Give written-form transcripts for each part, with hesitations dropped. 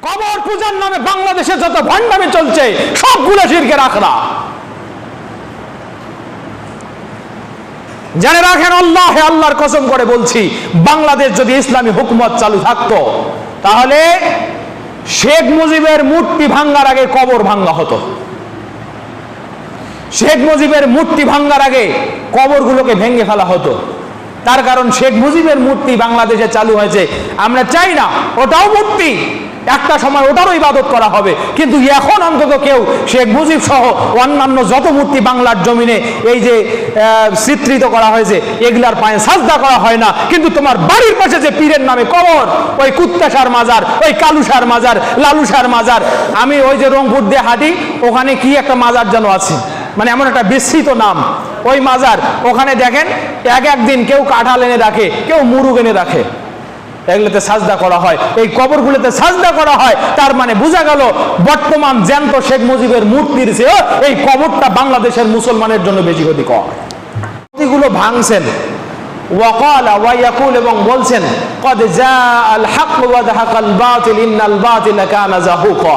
কবর পূজার নামে বাংলাদেশে যত ভণ্ডামি চলছে সবগুলো শিরকের আখড়া। জেনে রাখেন, আল্লাহর কসম করে বলছি, বাংলাদেশ যদি ইসলামী হুকুমত চালু থাকতো তাহলে শেখ মুজিবের মূর্তি ভাঙ্গার আগে কবর ভাঙ্গা হতো। শেখ মুজিবের মূর্তি ভাঙ্গার আগে কবরগুলোকে ভেঙে ফেলা হতো। তার কারণ শেখ মুজিবের মূর্তি বাংলাদেশে চালু হয়েছে, আমরা চাই না ওটাও মূর্তি, একটা সময় ওটারও ইবাদত করা হবে, কিন্তু এখন অন্তত কেউ শেখ মুজিব সহ অন্যান্য যত মূর্তি বাংলার জমিনে এই যে চিত্রিত করা হয়েছে এগুলার পায়ে সাজদা করা হয় না। কিন্তু তোমার বাড়ির পাশে যে পীরের নামে কবর, ওই কুত্তাসার মাজার, ওই কালুসার মাজার, লালুসার মাজার, আমি ওই যে রংপুর দিয়ে হাঁটি, ওখানে কি একটা মাজার যেন আছে, মানে এমন একটা বিস্তৃত নাম ওই মাজার, ওখানে দেখেন একদিন কেউ কাঁঠাল এনে রাখে, কেউ মুরুগ এনে রাখে, এগুলোতে সাজদা করা হয়, এই কবরগুলোতে সাজদা করা হয়। তার মানে বোঝা গেল বর্তমান জ্যান্ত শেখ মুজিবের মূর্তির চেয়ে এই কবরটা বাংলাদেশের মুসলমানের জন্য বেশি ক্ষতিকর। মূর্তিগুলো ভাঙছেন ওয়াকালা ওয়া ইয়াকুল, এবং বলছেন ক্বাদ জাআল হক ওয়া যাহাকাল বাতিল ইন্নাল বাতিলা কানা যাহুকা।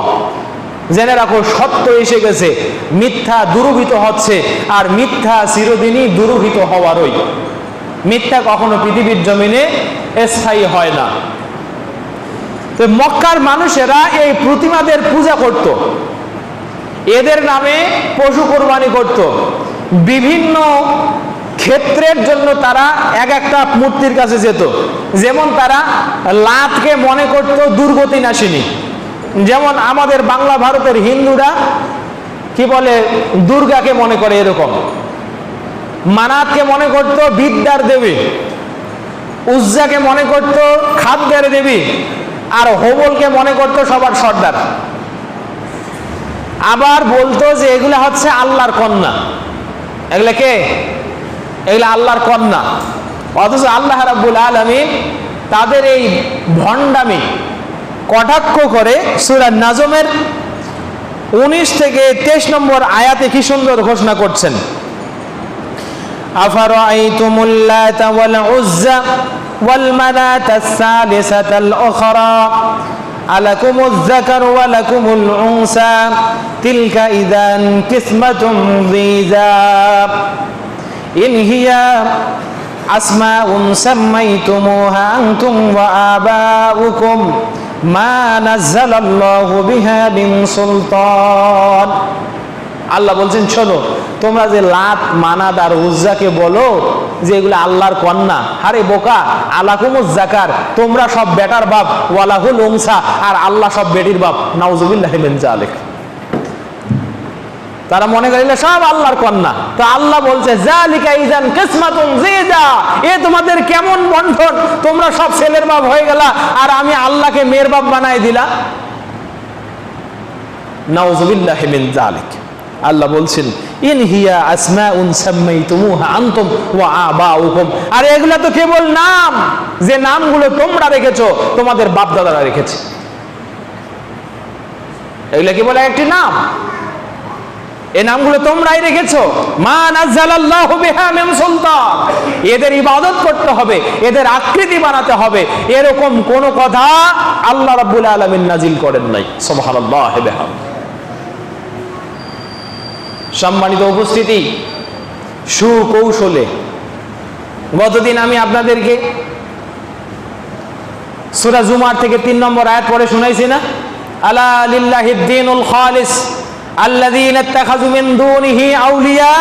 জেনে রাখো, সত্য এসে গেছে, মিথ্যা দুরূহিত হচ্ছে, আর মিথ্যা চিরদিনই দুরূহিত হওয়ারই। মিথ্যা কখনো পৃথিবীর জমিনে স্থায়ী হয় না। তো মক্কার মানুষেরা এই প্রতিমাদের পূজা করত, এদের নামে পশু কোরবানি করত, বিভিন্ন ক্ষেত্রের জন্য তারা এক একটা মূর্তির কাছে যেত। যেমন তারা লাতকে মনে করত দুর্গতি নাশিনী, যেমন আমাদের বাংলা ভারতের হিন্দুরা কি বলে দুর্গাকে মনে করে এরকম, মানাতকে মনে করত বিদ্যার দেবী, উজ্জাকে মনে করত খাদ্যের দেবী, আর হোবলকে মনে করত সবার সর্দার। আবার বলতো যে এগুলা হচ্ছে আল্লাহর কন্যা। এগুলা কে? এগুলা আল্লাহর কন্যা। অথচ আল্লাহ রাব্বুল আলামিন তাদের এই ভণ্ডামি কটাক্ষ করে সূরা নাজমের 19 থেকে 23 নম্বর আয়াতে কি সুন্দর ঘোষণা করছেন, আফারাআইতুমুল লাতা ওয়াল উজ্জা ওয়াল মানাতাস সালিসাতাল উখরা আলাকুমুজ যাকারু ওয়া লাকুমুল উনসা তিলকা ইযান কিসমাতুম যীজা ইন হিয়া আসমাউন সাম্মাইতুমুহা আনতুম ওয়া আবাউকুম মা নাযালাল্লাহু বিহা মিন সুলতান। আল্লাহ বলছেন, শোনো, তোমরা যে লাত মানাত আর উজ্জাকে বলো যে এগুলো আল্লাহর কন্যা, আরে বোকা, আলাকুমুজ যাকার, তোমরা সব বেটার বাপ, ওয়ালাহুল উনসা, আর আল্লাহ সব বেটির বাপ, নাউযুবিল্লাহি মিন যালিক। তারা মনে করিলে সব আল্লাহর কন্যা। তো আল্লাহ বলছে যালিকা ইযান কিসমাতুন যীজা, এ তোমাদের কেমন বন্ধন, তোমরা সব ছেলের বাপ হয়ে গেলা আর আমি আল্লাহকে মেয়ের বাপ বানাই দিলা। নাউযুবিল্লাহি মিন যালিক। আল্লাহ বলছেন ইন হিয়া আসমাউন সাম্মাইতুমুহা আনতুম ওয়া আবাউকুম, আর এগুলা তো কেবল নাম, যে নামগুলো তোমরা রেখেছো, তোমাদের বাপ দাদারা রেখেছে, এগুলা কেবল একটি নাম, এই নামগুলো তোমরাই রেখেছো। মা নাযালাল্লাহু বিহা মিন সুলতান, এদের ইবাদত করতে হবে, এদের আকৃতি বানাতে হবে, এরকম কোন কথা আল্লাহ রাব্বুল আলামিন নাজিল করেন নাই। সুবহানাল্লাহি বিহামদিহি। সম্মানিত উপস্থিতি, সুকৌশলে গতদিন আমি আপনাদেরকে সূরা জুমার থেকে 3 নম্বর আয়াত পড়ে শুনাইছি না, আলা লিল্লাহিদ দীনুল খালিস আল্লাযীনা ইত্তাখাযু মিন দুনিহি আউলিয়া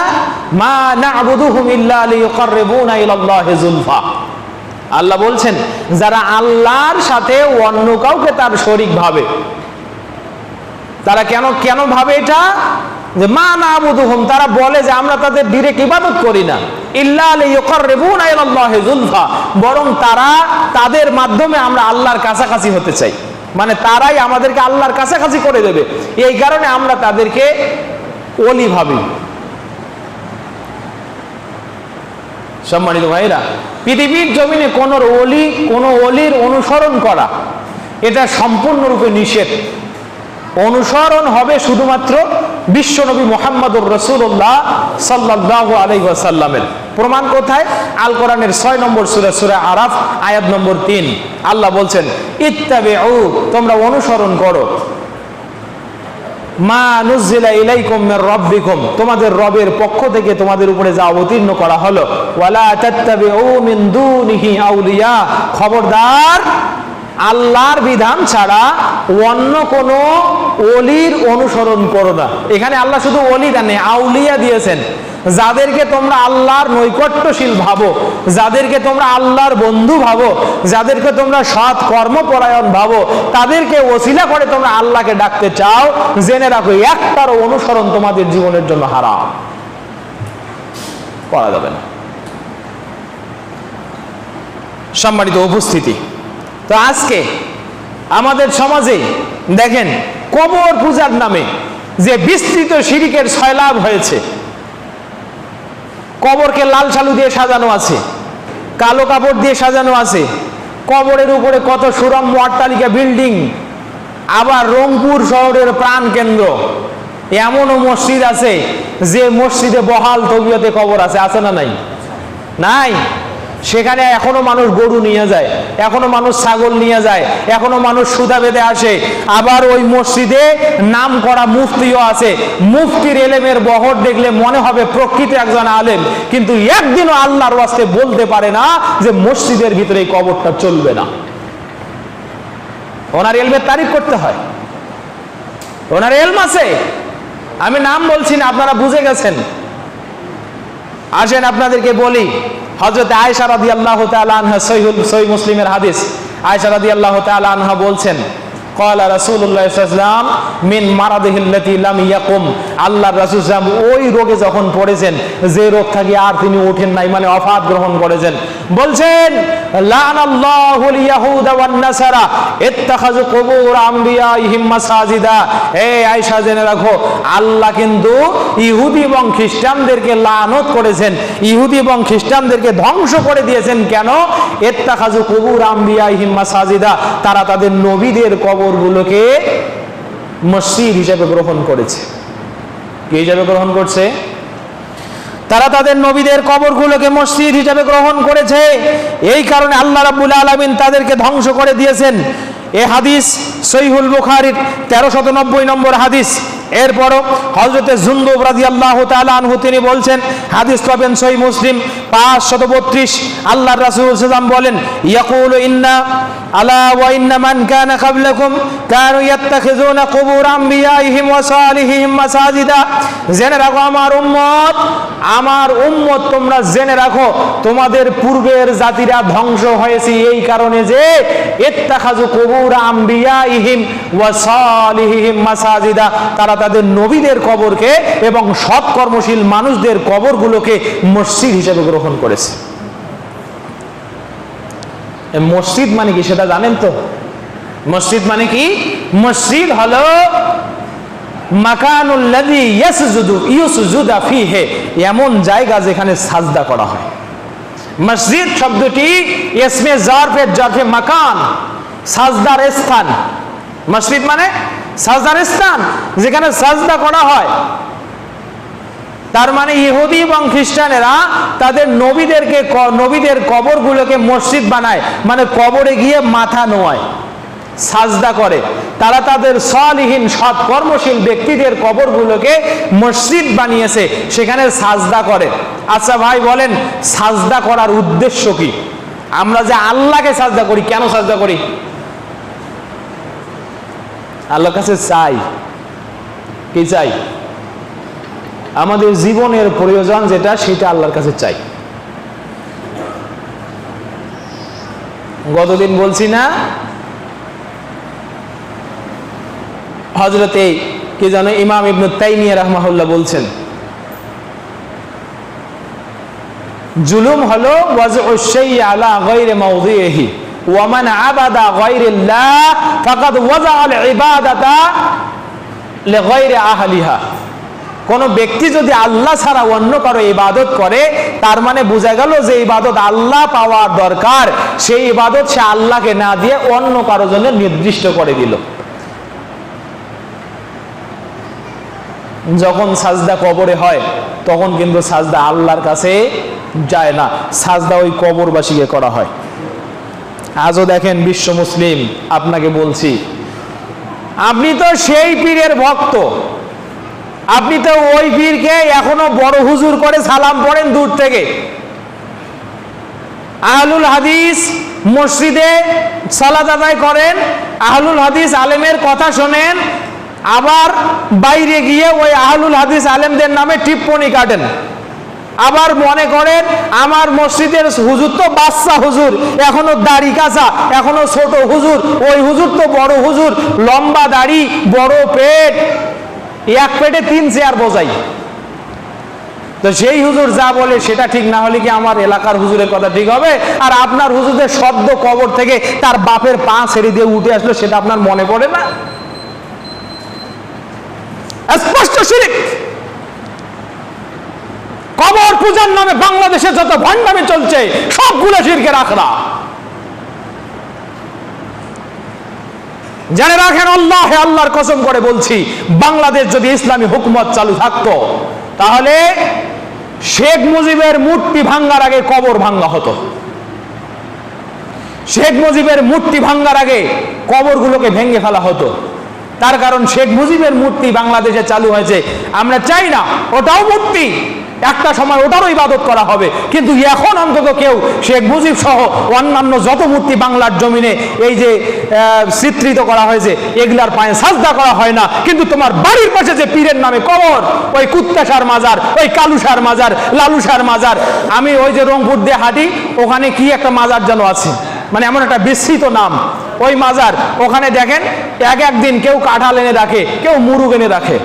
মা না'বুদুহুম ইল্লা লিয়ুকাররিবুনা ইলাল্লাহি যুলফা। আল্লাহ বলছেন, যারা আল্লাহর সাথে অন্য কাউকে তার শরীক ভাবে, তারা কেন ভাবে এটা, যে মা না'বুদুহুম, তারা বলে যে আমরা তাদের ডাইরেক্ট ইবাদত করি না, ইল্লা লিয়ুকাররিবুনা ইলাল্লাহি যুলফা, বরং তাদের মাধ্যমে আমরা আল্লাহর কাছাকাছি হতে চাই, মানে তারাই আমাদেরকে আল্লাহর কাছাকাছি করে দেবে, এই কারণে আমরা তাদেরকে ওলি ভাবি। সম্মানিত ভাইরা, পৃথিবীর জমিনে কোন ওলির অনুসরণ করা এটা সম্পূর্ণরূপে নিষেধ। অনুসরণ হবে শুধুমাত্র বিশ্বনবী মুহাম্মদুর রাসূলুল্লাহ সাল্লাল্লাহু আলাইহি ওয়াসাল্লামের। প্রমাণ কোথায়? আল কোরআনের 6 নম্বর সূরা, সূরা আরাফ, আয়াত নম্বর 3। আল্লাহ বলছেন, ইত্তাবিউ, তোমরা অনুসরণ করো, মা নুজিলা ইলাইকুম মির রাব্বিকুম, তোমাদের রবের পক্ষ থেকে তোমাদের উপরে যা অবতীর্ণ করা হলো, ওয়ালা তাত্তাবিউ মিন দুনিহি আউলিয়া, খবরদার আল্লাহর বিধান ছাড়া অন্য কোন ওলির অনুসরণ করো না। এখানে আল্লাহ শুধু ওলি দেন, আউলিয়া দিয়েছেন। যাদেরকে তোমরা আল্লাহর নৈকট্যশীল ভাবো, যাদেরকে তোমরা আল্লাহর বন্ধু ভাবো, যাদেরকে তোমরা সৎ কর্মপরায়ণ ভাবো, তাদেরকে ওসিলা করে তোমরা আল্লাহকে ডাকতে চাও, জেনে রাখো একটারও অনুসরণ তোমাদের জীবনের জন্য হারাম, করা যাবে না। সম্মানিত উপস্থিতি, তো আজকে আমাদের সমাজে দেখেন কবর পূজার নামে যে বিস্তৃত শিরকের সয়লাভ হয়েছে। কবরকে লাল শালু দিয়ে সাজানো আছে, কালো কাপড় দিয়ে সাজানো আছে, কবরের উপরে কত সুরম্য অট্টালিকা বিল্ডিং, আবার রংপুর শহরের প্রাণ কেন্দ্র এমনও মসজিদ আছে যে মসজিদে বহাল তবিয়তে কবর আছে, আছে না নাই? নাই। সেখানে এখনো মানুষ গরু নিয়ে যায়, এখনো মানুষ ছাগল নিয়ে যায়, এখনো মানুষ সুতা বেঁধে আসে। আবার ওই মসজিদে নাম করা মুফতিও আছে, মুফতির এলেমের বহর দেখলে মনে হবে প্রকৃত একজন আলেম, কিন্তু একদিনও আল্লাহর ওয়াস্তে বলতে পারে না যে মসজিদের ভিতরে এই কবরটা চলবে না। ওনার এলমের তারিফ করতে হয়, ওনার এলম আছে, আমি নাম বলছি না, আপনারা বুঝে গেছেন। আসেন আপনাদেরকে বলি, হযরত আয়েশা রাদিয়াল্লাহু তাআলা আনহা, সহিহ মুসলিমের হাদিস, আয়েশা রাদিয়াল্লাহু তাআলা আনহা বলছেন, ক্বালা রাসূলুল্লাহ সাল্লাল্লাহু আলাইহি ওয়াসাল্লাম মিন মারাদিহিল্লাতী লাম ইয়াকুম, আল্লাহর রাসূল সাল্লাল্লাহু আলাইহি ওয়াসাল্লাম ওই রোগে যখন পড়েছেন যে রোগ থেকে আর তিনি ওঠেন নাই, মানে ওয়াফাত গ্রহণ করেছেন, বলছেন লানাল্লাহুল ইয়াহুদা ওয়ান নাসারা ইত্তাখাযু কুবুর আমবিয়াইহিম মাসাজিদা। এই আয়েশা জেনে রাখো, আল্লাহ কিন্তু ইহুদি এবং খ্রিস্টানদেরকে লানত করেছেন, ইহুদি এবং খ্রিস্টানদেরকে ধ্বংস করে দিয়েছেন। কেন? ইত্তাখাযু কুবুর আমবিয়াইহিম মাসাজিদা, তারা তাদের নবীদের কবরগুলোকে মসজিদ হিসেবে গ্রহণ করেছে। কি হিসেবে গ্রহণ করছে? তারা তাদের নবীদের কবরগুলোকে মসজিদ হিসেবে গ্রহণ করেছে। এই কারণে আল্লাহ রাব্বুল আলামিন তাদেরকে ধ্বংস করে দিয়েছেন। এই হাদিস সহিহুল বুখারীর 1390 নম্বর হাদিস। এরপরও হযরতে জুনদুব রাদিয়াল্লাহু তাআলা আনহু তিনি বলছেন, হাদিস পাবেন সহিহ মুসলিম 532, আল্লাহর রাসূল সাল্লাল্লাহু আলাইহি ওয়াসাল্লাম বলেন, ইয়াকুলু ইন্না আলা ওয়া ইন্না মান কানা ক্বাবলাকুম কানু ইয়াত্তাখিযুনা কুবুর আমবিয়াইহিম ওয়া সালিহিহিম মাসাজিদা। জেনে রাখো আমার উম্মত, তোমরা জেনে রাখো তোমাদের পূর্বের জাতিরা ধ্বংস হয়েছে এই কারণে যে ইত্তাখাযু কুবুর আমবিয়াইহিম ওয়া সালিহিহিম মাসাজিদা, তারা তাদের নবীদের কবরকে এবং সৎ কর্মশীল মানুষদের কবরগুলোকে মসজিদ হিসেবে গ্রহণ করেছে। মসজিদ মানে কি সেটা জানেন তো? মসজিদ মানে কি? মসজিদ হলো মাকানুল লাযী ইউসজুদু ফীহি, এমন জায়গা যেখানে সাজদা করা হয়। মসজিদ শব্দটি ইসমে জারফে মাকান, সাজদার স্থান। মসজিদ মানে সাজদার স্থান, যেখানে সাজদা করা হয়। তার মানে ইহুদি এবং খ্রিস্টানেরা তাদের নবীদের কবরগুলোকে মসজিদ বানায়, মানে কবরে গিয়ে মাথা নোয়ায়, সাজদা করে। তারা তাদের সালিহিন সৎ কর্মশীল ব্যক্তিদের কবরগুলোকে মসজিদ বানিয়েছে, সেখানে সাজদা করে। আচ্ছা ভাই বলেন, সাজদা করার উদ্দেশ্য কি? আমরা যে আল্লাহকে সাজদা করি, কেন সাজদা করি? আল্লাহর কাছে চাই, কি চাই? আমাদের জীবনের প্রয়োজন যেটা, সেটা আল্লাহর কাছে চাই। গতদিন বলছি না, হযরতে কি জানো ইমাম ইবনে তাইমিয়া রাহমাহুল্লাহ বলছেন, জুলুম হলো ওয়াজউ শাইই আলা গায়রি মাওদিহি ওয়া মান আবাদা গায়রিল্লাহ ফাকাদ ওয়াজাআল ইবাদাতা লিগায়রি আহলিহা। কোন ব্যক্তি যদি আল্লাহ ছাড়া অন্য কারো ইবাদত করে, তার মানে বোঝা গেল যে ইবাদত আল্লাহ পাওয়ার দরকার, সেই ইবাদত সে আল্লাহকে না দিয়ে অন্য কারো জন্য নির্দিষ্ট করে দিল। যখন সাজদা কবরে হয় তখন কিন্তু সাজদা আল্লাহর কাছে যায় না, সাজদা ওই কবরবাসীকে করা হয়। আজও দেখেন বিশ্ব মুসলিম, আপনাকে বলছি, আপনি তো সেই পীরের ভক্ত, আপনি তো ওই পীরকে এখনো বড় হুজুর করে সালাম পড়েন দূর থেকে। আহলুল হাদিস মসজিদে সালাত আদায় করেন, আহলুল হাদিস আলেমের কথা শোনেন, আবার বাইরে গিয়ে ওই আহলুল হাদিস আলেমদের নামে টিপ্পনি কাটেন। আবার মনে করেন আমার মসজিদের হুজুর তো বাচ্চা হুজুর, এখনো দাড়ি কাঁচা, এখনো ছোট হুজুর, ওই হুজুর তো বড় হুজুর, লম্বা দাড়ি, বড় পেট, এক পেটে 3 চেয়ার বোঝাই। তো সেই হুজুর যা বলে সেটা ঠিক না হলে কি আমার এলাকার হুজুরের কথা ঠিক হবে? আর আপনার হুজুরের সদ্য কবর থেকে তার বাপের পা ছেড়ে দিয়ে উঠে আসলো, সেটা আপনার মনে পড়ে না? স্পষ্ট শিরক। কবর পূজার নামে বাংলাদেশে যত ভণ্ডামি চলছে সবগুলো শিরকের আখড়া। জেনে রাখেন, আল্লাহর কসম করে বলছি, বাংলাদেশ যদি ইসলামী হুকুমত চালু থাকতো তাহলে শেখ মুজিবের মূর্তি ভাঙ্গার আগে কবর ভাঙ্গা হতো। শেখ মুজিবের মূর্তি ভাঙ্গার আগে কবরগুলোকে ভেঙে ফেলা হতো। তার কারণ শেখ মুজিবের মূর্তি বাংলাদেশে চালু হয়েছে, আমরা চাই না ওটাও মূর্তি, একটা সময় ওটারও ইবাদত করা হবে। কিন্তু এখন অন্তত কেউ শেখ মুজিব সহ অন্যান্য যত মূর্তি বাংলার জমিনে এই যে চিত্রিত করা হয়েছে এগুলার পায়ে সাজদা করা হয় না। কিন্তু তোমার বাড়ির পাশে যে পীরের নামে কবর, ওই কুত্তাসার মাজার, ওই কালুসার মাজার, লালুসার মাজার, আমি ওই যে রংপুর দিয়ে হাঁটি, ওখানে কি একটা মাজার যেন আছে, মানে এমন একটা বিস্তৃত নাম ওই মাজার, ওখানে দেখেন একদিন কেউ কাঁঠাল এনে রাখে, কেউ মুরুগ এনে রাখে,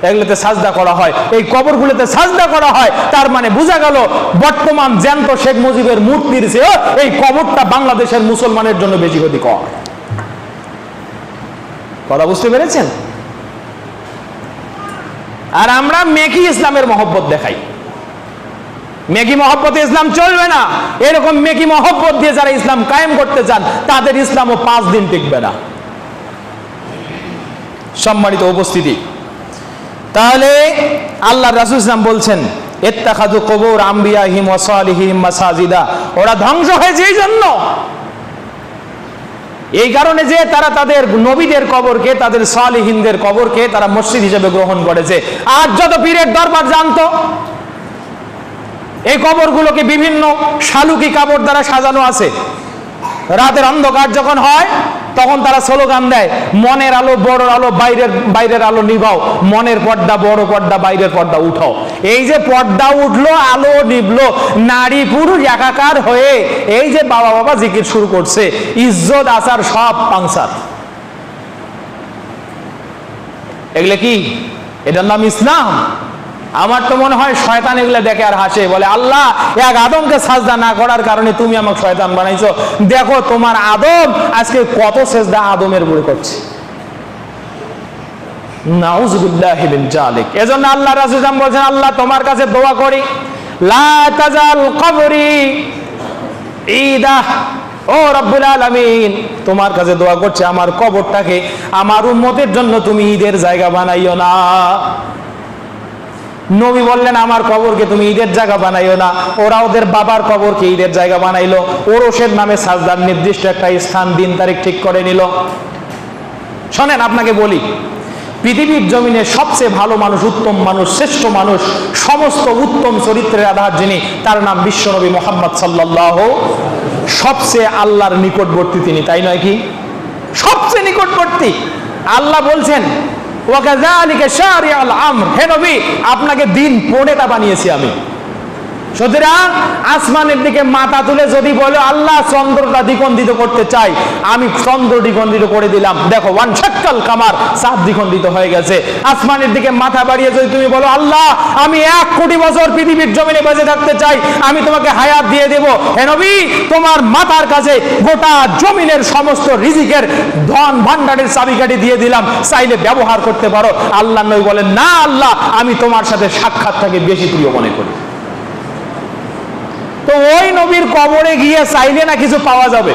এগুলোতে সাজদা করা হয়, এই কবরগুলোতে সাজদা করা হয়। তার মানে বোঝা গেল বর্তমান জ্যান্ত শেখ মুজিবের মূর্তির চেয়ে এই কবরটা বাংলাদেশের মুসলমানের জন্য বেশি ক্ষতিকর। কথা বুঝতে পেরেছেন? আর আমরা মেকি ইসলামের মহব্বত দেখাই। মেকি মহব্বতে ইসলাম চলবে না। এরকম মেকি মহব্বত দিয়ে যারা ইসলাম কায়েম করতে চান তাদের ইসলামও 5 দিন টিকবে না। সম্মানিত উপস্থিতি, তাহলে আল্লাহ রাসূল ইসলাম বলছেন, ইত্তাখাযু কুবুর আম্বিয়াহিম ওয়া সালিহিম মাসাজিদা, ওরা ধ্বংস হয়েছে এই কারণে যে তারা তাদের নবীদের কবরকে, তাদের সালিহিনদের কবরকে তারা মসজিদ হিসেবে গ্রহণ করেছে। আর যত পীরের দরবার জানতো, এই কবরগুলোকে বিভিন্ন শালুকি কাপড় দ্বারা সাজানো আছে। রাতের অন্ধকার যখন হয় তখন তারা স্লোগান দেয়, মনের আলো বড় আলো, বাইরের আলো নিভাও, মনের পর্দা বড় পর্দা, বাইরের পর্দা উঠাও। এই যে পর্দা উঠলো, আলো নিভলো, নারী পুরুষ একাকার হয়ে এই যে বাবা জিকির শুরু করছে, ইজ্জত আচার সব পাংসার। এগুলো কি? এটার নাম ইসলাম? আমার তো মনে হয় শয়তান এগুলো দেখে আর হাসে, বলে আল্লাহ এক আদমকে সাজদা না করার কারণে তুমি আমাকে শয়তান বানাইছো, দেখো তোমার আদম আজকে কত সেজদা আদমের উপরে করছে। নাউযুবিল্লাহি মিন যালিক। এজন্য আল্লাহ রাসূল বলেছেন, আল্লাহ তোমার কাছে দোয়া করি, লা তাজাল কবরি ঈদা, ও রব্বুল আলামিন তোমার কাছে দোয়া করছে আমার কবরটাকে আমার উম্মতের জন্য তুমি ঈদের জায়গা বানাইও না। নবী বললেন আমার কবরকে তুমি ঈদের জায়গা বানাইও না। ওরা ওদের বাবার কবরকে ঈদের জায়গা বানাইলো, ওরসের নামে সাজদার নির্দিষ্ট একটা স্থান দিন তারিখ ঠিক করে নিল। শোনেন, আপনাকে বলি, পৃথিবীর জমিনে সবচেয়ে ভালো মানুষ, উত্তম মানুষ, শ্রেষ্ঠ মানুষ, সমস্ত উত্তম চরিত্রের আধার যিনি, তার নাম বিশ্বনবী মুহাম্মদ সাল্লাল্লাহু। সবচেয়ে আল্লাহর নিকটবর্তী তিনি, তাই নয় কি? সবচেয়ে নিকটবর্তী। আল্লাহ বলছেন, ওয়াকাযালিকা শারিআল আমর, হে নবী আপনাকে দিন প্রণেতা বানিয়েছি আমি। সুতরাং আসমানের দিকে মাথা তুলে যদি বলো আল্লাহ চন্দ্রটা দ্বিখণ্ডিত করতে চাই, আমি চন্দ্র দ্বিখণ্ডিত করে দিলাম, দেখো ওয়ানশাক্কাল কামার, চাঁদ দ্বিখণ্ডিত হয়ে গেছে। আসমানের দিকে মাথা বাড়িয়ে যদি তুমি বলো আল্লাহ আমি 1 কোটি বছর পৃথিবীর জমিনে বেঁচে থাকতে চাই, আমি তোমাকে হায়াত দিয়ে দেব। হে নবী তোমার মাথার কাছে গোটা জমিনের সমস্ত রিজিকের ধন ভান্ডারের চাবিকাঠি দিয়ে দিলাম, চাইলে ব্যবহার করতে পারো। আল্লাহ নবী বলেন, না আল্লাহ আমি তোমার সাথে সাক্ষাৎটাকে বেশি প্রিয় মনে করি। তো ওই নবীর কবরে গিয়ে চাইলে না কিছু পাওয়া যাবে?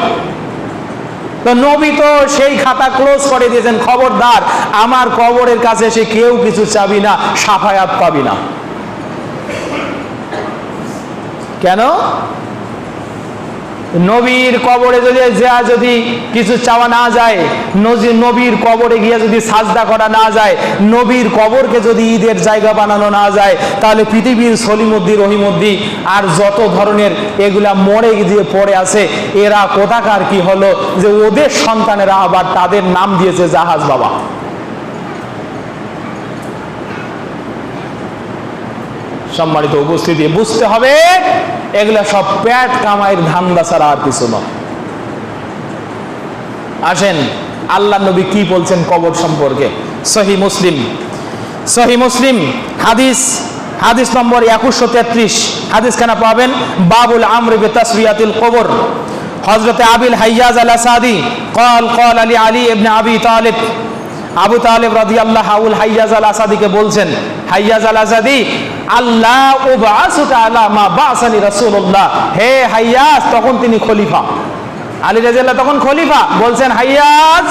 তো নবী তো সেই খাতা ক্লোজ করে দিয়েছেন, খবরদার আমার কবরের কাছে এসে কেউ কিছু চাবি না, সাফায়াত পাবি না। কেন? নবীর কবরে যদি কিছু চাওয়া না যায়, নবীর কবরে গিয়ে যদি সাজদা করা না যায়, নবীর কবরকে যদি ঈদের জায়গা বানানো না যায়, তাহলে পৃথিবীর সলিমুদ্দি, রহিমুদ্দি আর যত ধরনের এগুলা মরে গিয়ে পড়ে আছে, এরা কোথাকার কি হলো যে ওদের সন্তানেরা আবার তাদের নাম দিয়েছে জাহাজ বাবা। সম্মানিত উপস্থিতি, বুঝতে হবে এগুলা সব পেট কামাইয়ের ধান্দা ছাড়া আর কিছু নয়। আসেন আল্লাহ নবী কি বলছেন কবর সম্পর্কে। সহিহ মুসলিম হাদিস নম্বর 2133, হাদিস খানা পাবেন বাবুল আমর বিতাসবিয়াতিল কবর। হযরত আবিল হাইয়াজ আল আসাদি قال আলী ইবনে আবি তালিব, আবু তালিব রাদিয়াল্লাহু আউল হাইয়াজ আল আসাদিকে বলছেন, হাইয়াজ আল আসাদি, আল্লাহ উবআসুকা আলা মা বাসানি রাসূলুল্লাহ। হে হাইয়াজ, তখন তিনি খলিফা, আলী রাদিয়াল্লাহু তখন খলিফা, বলছেন হাইয়াজ,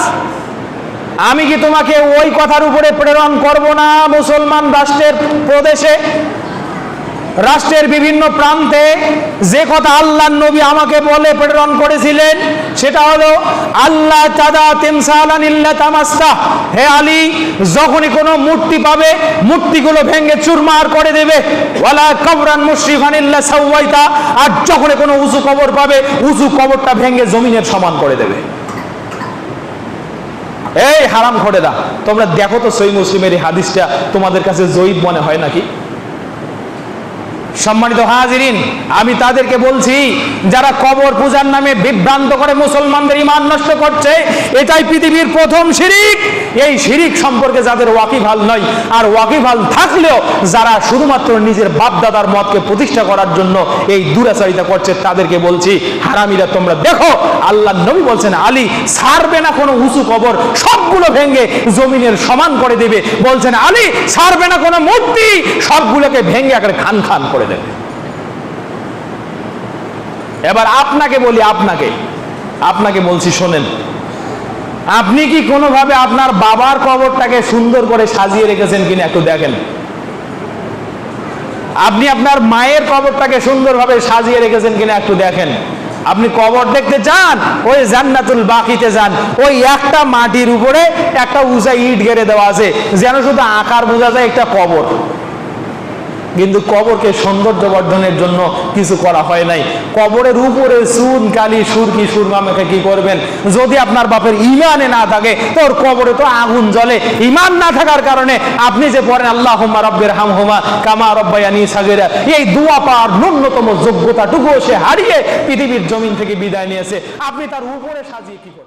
আমি কি তোমাকে ওই কথার উপরে প্রেরণ করব না মুসলমান রাষ্ট্রের প্রদেশে, রাষ্ট্রের বিভিন্ন প্রান্তে যে কথা আল্লাহর নবী আমাকে বলে প্রেরণ করেছিলেন, সেটা হলো আল্লাহ তাদা তিমসালান ইল্লা তামাসসা। হে আলী, যখনই কোনো মূর্তি পাবে মূর্তিগুলো ভেঙে চুরমার করে দেবে। ওয়ালা কবরান মুশরিফান ইল্লা সাওয়াইতা, আর যখনই কোনো উঁচু কবর পাবে উঁচু কবরটা ভেঙে জমিনের সমান করে দেবে। এই হারামখোরেরা, তোমরা দেখো তো সহিহ মুসলিমের এই হাদিসটা তোমাদের কাছে জয়ীফ মনে হয় নাকি? সম্মানিত হাজিরিন, আমি তাদেরকে বলছি যারা কবর পূজার নামে বিভ্রান্ত করে মুসলমানদের ঈমান নষ্ট করছে, এটাই পৃথিবীর প্রথম শিরিক। এই শিরিক সম্পর্কে যাদের ওয়াকিবহাল নয়, আর ওয়াকিবহাল থাকলেও যারা শুধুমাত্র নিজের বাপ দাদার মতকে প্রতিষ্ঠা করার জন্য এই দুরাচারিতা করছে, তাদেরকে বলছি হারামিরা, তোমরা দেখো আল্লাহর নবী বলছেন আলী ছাড়বে না কোনো উঁচু কবর, সবগুলো ভেঙে জমিনের সমান করে দেবে। বলছেন আলী ছাড়বে না কোনো মূর্তি, সবগুলোকে ভেঙে একেবারে খান খান করে দেবে। এবার আপনাকে বলি, আপনাকে বলছি শোনেন, আপনি কি কোনোভাবে আপনার বাবার কবরটাকে সুন্দর করে সাজিয়ে রেখেছেন কিনা একটু দেখেন। আপনি আপনার মায়ের কবরটাকে সুন্দরভাবে সাজিয়ে রেখেছেন কিনা একটু দেখেন। আপনি কবর দেখতে চান, ওই জান্নাতুল বাকিতে যান, ওই একটা মাটির উপরে একটা উঁচা ইট গেড়ে দেওয়া আছে, যেন শুধু আকার বোঝা যায় একটা কবর, কিন্তু কবরকে সৌন্দর্য বর্ধনের জন্য কিছু করা হয় নাই। কবরের উপরে চুন কালি সুরকি সুরমা মেখে কি করবেন? যদি আপনার বাপের ঈমানে না থাকে, তোর কবরে তো আগুন জ্বলে। ঈমান না থাকার কারণে আপনি যে পড়েন আল্লাহুম্মা রাব্বির হামহুমা কামা রাব্বায়ানি সাগীরা, এই দোয়া পাওয়ার ন্যূনতম যোগ্যতাটুকু সে হারিয়ে পৃথিবীর জমিন থেকে বিদায় নিয়েছে। আপনি তার উপরে সাজিয়ে কি করবেন?